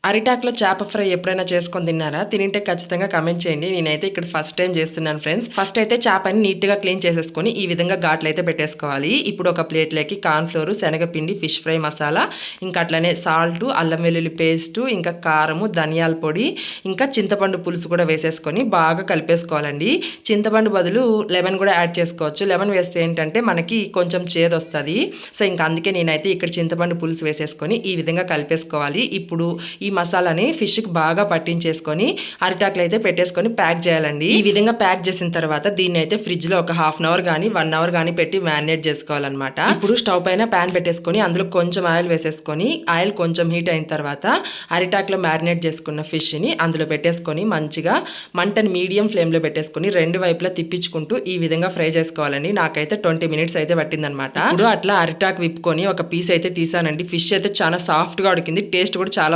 అరిటాకులో చేప ఫ్రై ఎప్పుడైనా చేసుకొని తిన్నారా? తినింటే ఖచ్చితంగా కమెంట్ చేయండి. నేనైతే ఇక్కడ ఫస్ట్ టైం చేస్తున్నాను ఫ్రెండ్స్. ఫస్ట్ అయితే చేపని నీట్‌గా క్లీన్ చేసేసుకొని ఈ విధంగా ఘాట్లయితే పెట్టేసుకోవాలి. ఇప్పుడు ఒక ప్లేట్‌లోకి కార్న్ ఫ్లోర్, శనగపిండి, ఫిష్ ఫ్రై మసాలా, ఇంకా అట్లనే సాల్ట్, అల్లం వెల్లుల్లి పేస్టు, ఇంకా కారము, ధనియాల పొడి, ఇంకా చింతపండు పులుసు కూడా వేసేసుకొని బాగా కలిపేసుకోవాలండి. చింతపండు బదులు లెమన్ కూడా యాడ్ చేసుకోవచ్చు. లెమన్ వేస్తే ఏంటంటే మనకి కొంచెం చేదొస్తది. సో ఇంకా అందుకే నేనైతే ఇక్కడ చింతపండు పులుసు వేసేసుకొని ఈ విధంగా కలిపేసుకోవాలి. ఇప్పుడు ఈ మసాలాని ఫిష్కి బాగా పట్టించేసుకొని అరిటాకులు అయితే పెట్టేసుకొని ప్యాక్ చేయాలండి. ఈ విధంగా ప్యాక్ చేసిన తర్వాత దీన్ని అయితే ఫ్రిడ్జ్ లో ఒక హాఫ్ అన్ అవర్ కానీ 1 అవర్ కానీ పెట్టి మ్యారినేట్ చేసుకోవాలన్నమాట. ఇప్పుడు స్టవ్ పైన ప్యాన్ పెట్టేసుకొని అందులో కొంచెం ఆయిల్ వేసేసుకొని ఆయిల్ కొంచెం హీట్ అయిన తర్వాత అరిటాకులో మ్యారినేట్ చేసుకున్న ఫిష్ ని అందులో పెట్టేసుకొని మంచిగా మంటని మీడియం ఫ్లేమ్ లో పెట్టేసుకొని రెండు వైపులా తిప్పించుకుంటూ ఈ విధంగా ఫ్రై చేసుకోవాలండి. నాకైతే 20 మినిట్స్ అయితే పట్టిందనమాట. ఇప్పుడు అట్లా అరిటాకు విప్పుకొని ఒక పీస్ అయితే తీసానండి. ఫిష్ అయితే చాలా సాఫ్ట్ గా ఉడికింది. టేస్ట్ కూడా చాలా